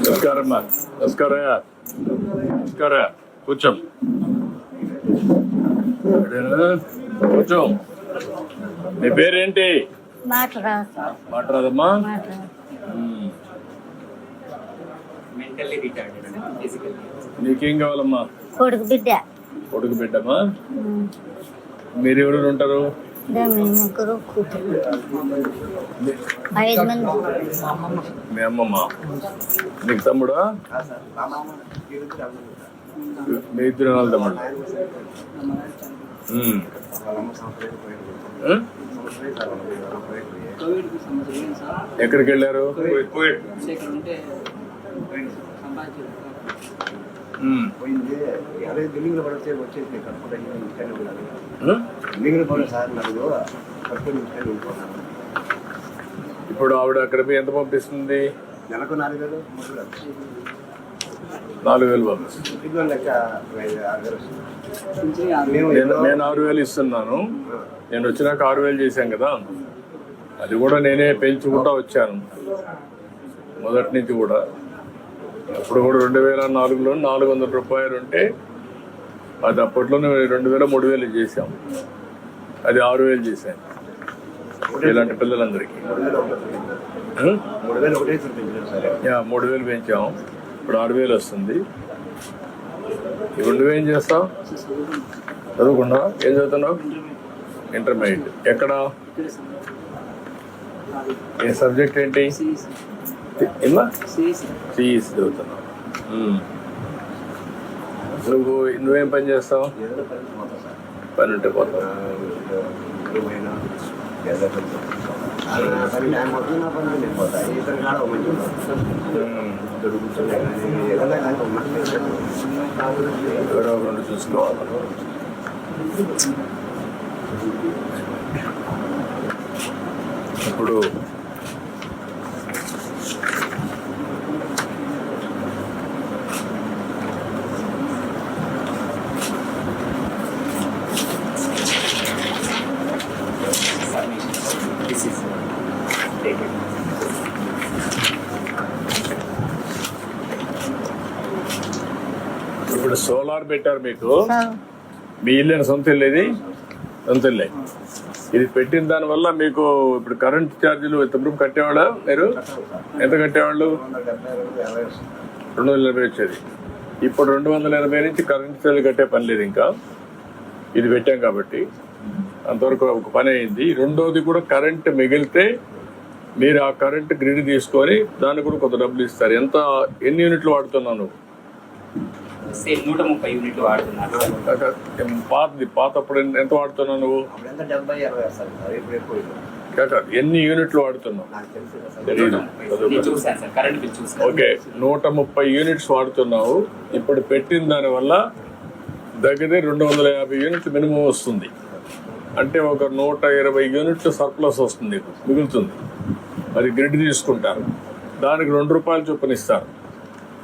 నమస్కారం అమ్మా. నమస్కారం. నమస్కారం. కూర్చోం. కూర్చో. నీ పేరేంటి? మాట్లాడమ్మా. నీకేం కావాలమ్మా? కొడుకు బిడ్డ. కొడుకు బిడ్డమ్మా. మీరు ఎవరు ఉంటారు? ముగ్గురు కూతురు, 5 మంది. మీ అమ్మమ్మ. నీకు తమ్ముడా? మీ ఇద్దరు వాళ్ళ తమ్ముడు. ఎక్కడికి వెళ్ళారు? ఇప్పుడు ఆవిడ అక్కడ ఎంత పంపిస్తుంది? నెలకు 4,000. 4,000 పంపిస్తుంది. నేను 6,000 ఇస్తున్నాను. నేను వచ్చినాక 6,000 చేశాను కదా, అది కూడా నేనే పెంచుకుంటా వచ్చాను మొదటి నుంచి కూడా. అప్పుడు కూడా 2004లో 400 రూపాయలు ఉంటే అది అప్పట్లోనే 2,000 3,000 చేసాం. అది 6,000 చేశాను ఇలాంటి పిల్లలందరికీ. 3,000 పెంచాం. ఇప్పుడు 6,000 వస్తుంది. ఇప్పుడు నువ్వేం చేస్తావు? చదువుకున్నా? ఏం చదువుతున్నావు? ఇంటర్మీడియట్. ఎక్కడ? ఏ సబ్జెక్ట్ ఏంటి? సిఈసి చదువుతున్నావు. నువ్వేం పని చేస్తావు? పని ఉంటే పోతావు. ఎవరో ఒకరు చూసుకోవాలి. ఇప్పుడు ఇప్పుడు సోలార్ పెట్టారు మీకు. మీ ఇల్లు సొంత ఇల్లు? ఇది సొంత ఇల్లే. ఇది పెట్టిన దానివల్ల మీకు ఇప్పుడు కరెంట్ ఛార్జీలు ఎంత కట్టేవాళ్ళ? మీరు ఎంత కట్టేవాళ్ళు? 280 వచ్చేది. ఇప్పుడు 280 నుంచి కరెంట్ ఛార్జీలు కట్టే పని లేదు ఇంకా. ఇది పెట్టాం కాబట్టి అంతవరకు ఒక పని అయింది. రెండోది కూడా కరెంట్ మిగిలితే మీరు ఆ కరెంట్ గ్రిడ్ తీసుకొని దానికి కూడా కొంత డబ్బులు ఇస్తారు. ఎన్ని యూనిట్లు వాడుతున్నావు నువ్వు? 130 యూనిట్లు వాడుతున్నాను. పాతప్పుడు ఎంత వాడుతున్నావు నువ్వు? ఎన్ని యూనిట్లు వాడుతున్నావు? Okay, 130 units వాడుతున్నావు. ఇప్పుడు పెట్టిన దాని వల్ల దగ్గర 250 యూనిట్లు మినిమం వస్తుంది. అంటే ఒక 120 యూనిట్లు సర్ప్లస్ వస్తుంది, మిగులుతుంది. అది గ్రిడ్ తీసుకుంటారు. దానికి 2 రూపాయలు చొప్పున ఇస్తారు.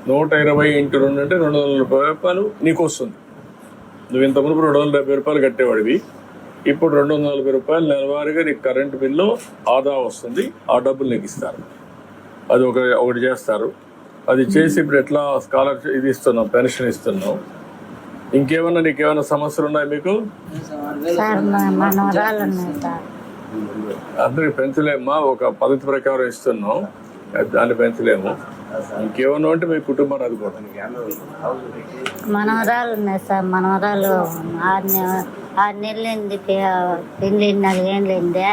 120 × 2 అంటే 240 రూపాయలు నీకు వస్తుంది. నువ్వు ఇంత మునుపు 270 రూపాయలు కట్టేవాడివి. ఇప్పుడు 240 రూపాయలు నెలవారీగా నీకు కరెంటు బిల్లు ఆదా వస్తుంది. ఆ డబ్బులు నీకు ఇస్తారు. అది ఒకటి చేస్తారు. అది చేసి ఇప్పుడు ఎట్లా స్కాలర్షిప్ ఇది ఇస్తున్నాం, పెన్షన్ ఇస్తున్నాం. ఇంకేమన్నా నీకేమైనా సమస్యలు ఉన్నాయి మీకు? అందరికి పెంచలేమ్మా. ఒక పద్ధతి ప్రకారం ఇస్తున్నాం, దాన్ని పెంచలేము. ఇంకేమన్నా అంటే మీ కుటుంబాన్ని అదుకోవడం. మనవరాలు ఉన్నాయి సార్. మనవరాలు 6 నెలలైంది. పెళ్ళి 4 ఏళ్ళైంది.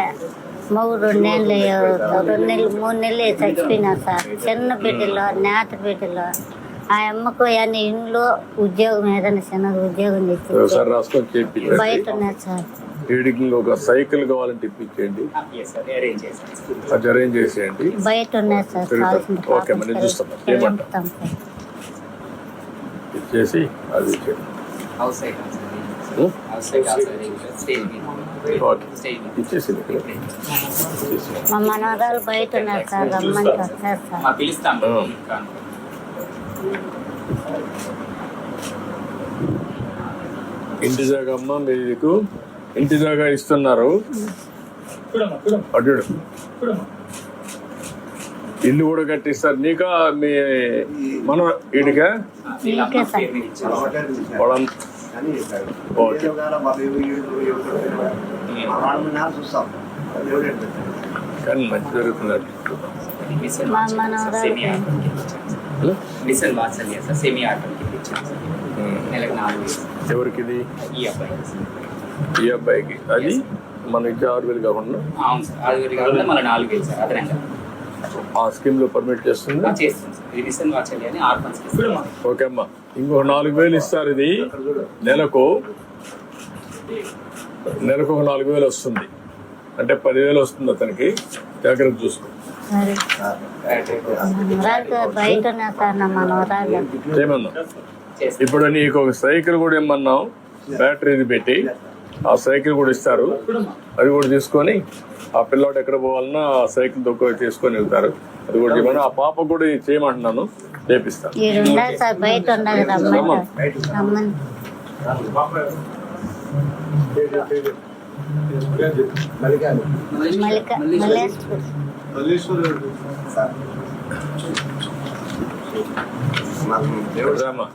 మొగుడు 2 నెలలు 3 నెలలు చచ్చిపోయినా సార్. చిన్న బిడ్డలో, నేత బిడ్డలో. ఆ అమ్మకు అన్ని ఇంట్లో ఉద్యోగం, ఏదైనా చిన్నది ఉద్యోగం చేసి బయట ఉన్నాయి సార్. వీడికి ఒక సైకిల్ కావాలంటే ఇప్పించేయండి, అది అరేంజ్ చేసేయండి. బయట ఉన్నాయి సార్. ఓకే, మరి చూస్తాం ఇచ్చేసి అది ఇచ్చేసి. మా మనవరాలు బయట ఉన్నారు సార్. రమ్మని వస్తారు సార్. ఇంటి జాగా అమ్మ, మీకు ఇంటి జాగా ఇస్తున్నారు. అడ్డు ఇల్లు కూడా కట్టిస్తారు నీకా మీ మన ఇడిగా నీకే సార్. పొలం ఓకే కానీ మంచి జరుగుతున్నారు. మిషన్ మా వాత్సల్య మనవరాలు సెమీ ఆటోమేటిక్ ఇచ్చాను సార్. మిషన్ వాత్సల్య సార్ సెమీ ఆటోమేటిక్ ఇచ్చాను సార్. నెలకు 4,000 ఎవరికి ఇది ఈ అబ్బాయి సార్. ఈ అబ్బాయికి అది మన ఇచ్చే 6,000 కాకుండా అవును సార్ 6,000 కాకుండా మళ్ళీ 4,000 సార్ అదనంగా ఆ స్కీమ్ లో పర్మిట్ చేస్తుంది. చేస్తాం సార్. ఇది మిషన్ వాత్సల్య అని ఆర్ఫన్స్ ఇస్తాం. ఓకే అమ్మా ఇంకొక 4,000 ఇస్తారు. ఇది నెలకు ఒక 4,000 వస్తుంది అంటే 10,000 వస్తుంది అతనికి. జాగ్రత్త చూసుకో. మరి మనవరాలు బయట ఉన్నా సార్ నా మనవరాలు. ఏమన్నా చేస్తాం. ఇప్పుడు నీకు ఒక సైకిల్ కూడా ఇమ్మన్నాం, బ్యాటరీది పెట్టి ఆ సైకిల్ కూడా ఇస్తారు. అది కూడా తీసుకొని ఆ పిల్లోడు ఎక్కడ పోవాలన్నా ఆ సైకిల్ తొక్క తీసుకొని వెళ్తారు. అది కూడా చేయమని ఆ పాప కూడా ఇది చేయమంటున్నాను, చేపిస్తాను. ఈడు ఉండాలి సార్, బయట ఉండాలి రమ్మని. మల్లేశ్వర్ రామ్మా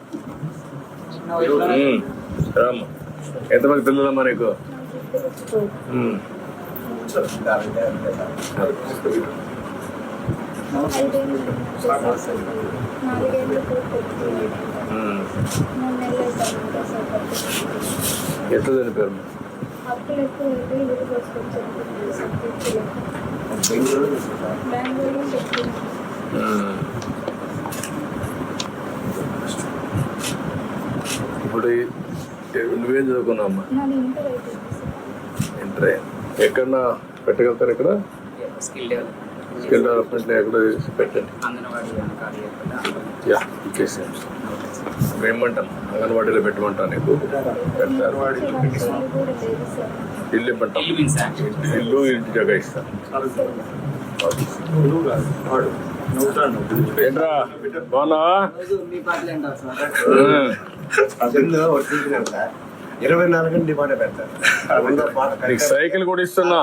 రామ్మా. ఎంతమంది పిల్లలమ్మా నీకు? ఎట్లా చనిపోయారు? ఇప్పుడు నువ్వేం చదువుకున్నావు అమ్మా? ఇంటర్. ఎక్కడన్నా పెట్టగలుగుతారు? ఇక్కడ స్కిల్ డెవలప్మెంట్ స్కిల్ డెవలప్మెంట్ ఎక్కడ పెట్టండి. అంగన్వాడీ యా ఇచ్చేసాను. ఏమంటాను అంగన్వాడీలో పెట్టమంటాను. నీకు పెడతారు. ఇల్లు ఇవ్వమంటాం. ఇల్లు ఇంటి జగ ఇస్తాను. ఏంట్రా బాగున్నావా? 24 గంటలు డిమాండ్ పెడతారు. నీకు సైకిల్ కూడా ఇస్తున్నా.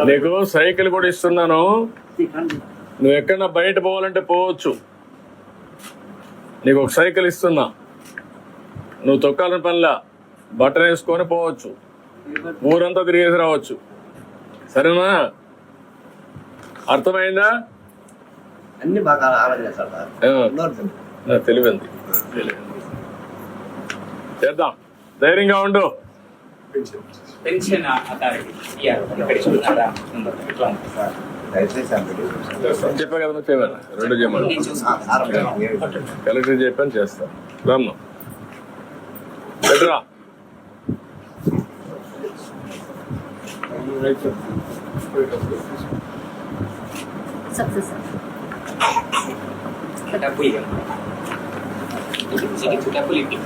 నీకు సైకిల్ కూడా ఇస్తున్నాను. నువ్వు ఎక్కడన్నా బయట పోవాలంటే పోవచ్చు. నీకు ఒక సైకిల్ ఇస్తున్నా. నువ్వు తొక్కాలని పనిలా బట్టలు వేసుకొని పోవచ్చు. ఊరంతా తిరిగేసి రావచ్చు. సరేనా? అర్థమైందా? అన్ని బాగా ఆలోచన సార్. నాకు తెలివింది. చేద్దాం. ధైర్యంగా ఉండు. పెన్షన్ అథారిటీ ఇక్కడ ఇస్తున్నారా? ఇట్లా ఉంటుంది సార్. చెప్పా కదా చేయమని. 2 చేయమని కలెక్టర్ చెప్పాను చేస్తాను. రమ్మా పెట్టరా. డబ్బు ఇవ్వండి. డబ్బులు ఇవ్వండి.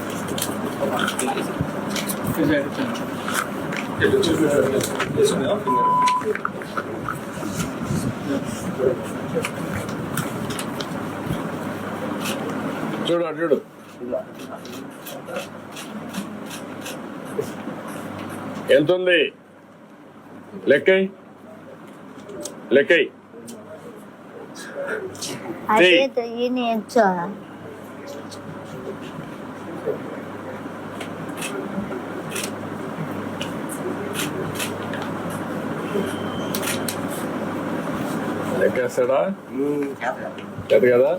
చూడు అటు చూడు. ఎంత ఉంది? లెక్కై అదే ఈయన ఎంచో లెక్కేస్తాడా? చేత కదా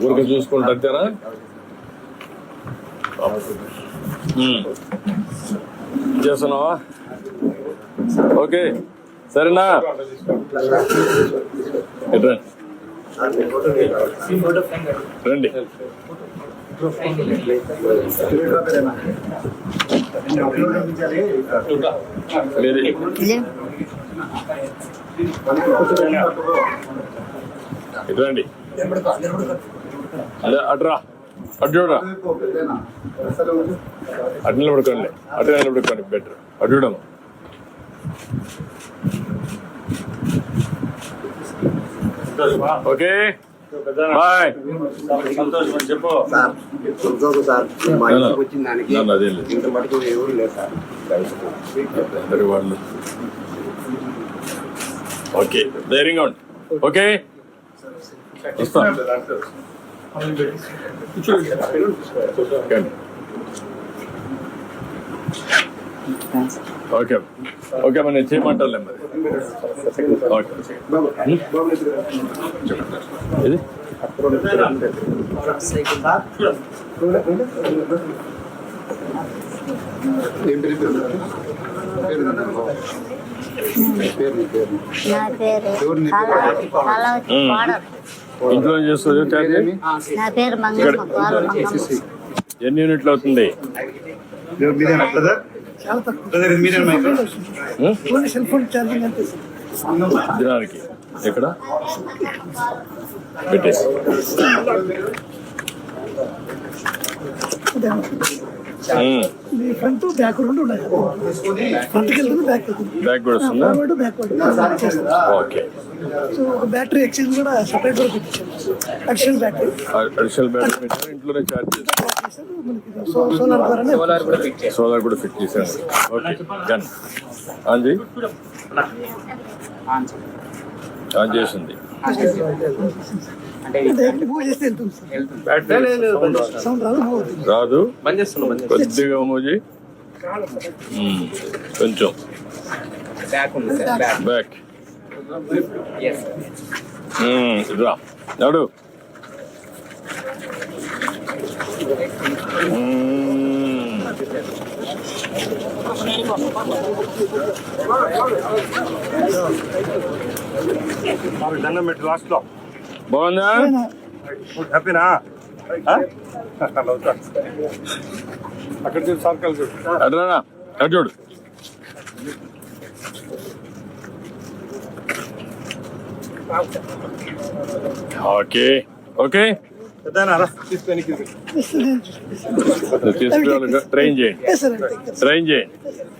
ఊరికి చూసుకుంటా అంతేనా? చేస్తున్నావా? ఓకే సరేనా? రండి. ఇటు రండి. అదే అటురా. అటు చూడరా. అటు నిలబడుకోండి. అటు నిలబడుకోండి. బెటర్. అటు చూడము. Okay bye. చెప్పు సార్. సంతోషం సార్. మా ఇంటికి వచ్చిన దానికి ఇంత మటుకు ఎవరు లేదు సార్. అందరి వాళ్ళు ఓకే ధైర్యంగా ఉండి ఓకే వస్తా ఓకే ఓకే మరి నేను చేయమంటానులే మరి ఓకే ఇది నా పేరు కళావతి కోడలు. ఇంట్లో చేస్తుంది ఛార్జ్ నా పేరు మంగమ్మ కోడలు మంగమ్మ. ఎన్ని యూనిట్లు అవుతుంది దినానికి ఎక్కడ పెట్టేసి ఫ్రంట్ బ్యాక్ రెండు ఉన్నాయి. ఫ్రంట్కి వెళ్తుంది, బ్యాక్ వెళ్తుంది. బ్యాక్ కూడా వస్తుందా ఫార్వర్డ్ బ్యాక్వర్డ్. ఓకే సో ఒక బ్యాటరీ ఎక్స్చేంజ్ కూడా సపరేట్ కూడా పెట్టించాము. అడిషనల్ బ్యాటరీ అడిషనల్ బ్యాటరీ పెట్టారు ఇంట్లోనే ఛార్జ్ చేస్తారు మనకి సోలార్ ద్వారానే సోలార్ కూడా ఫిట్ చేశారు ఓకే డన్ ఆన్ చేయి ఆన్ చేసింది అంటే అంటే మూవ్ చేస్తే వెళ్తుంది సార్. సౌండ్ రాదు, మూవ్ అవుతుంది. రాదు కొద్దిగా మోజీ కొంచెం బ్యాక్ ఉంది సార్ బ్యాక్ బ్యాక్ ఎస్ రా నడు దండం పెట్టి లాస్ట్ లో బాగుందా హ్యాపీనా అక్కడ చూడు సర్కల్ చూడు అడ్రానా అటు చూడు ఓకే ఓకే పెద్దనా తీసుకొని తీసుకురావాలి ట్రైన్ చేయండి Yes, sir. ట్రైన్ చేయండి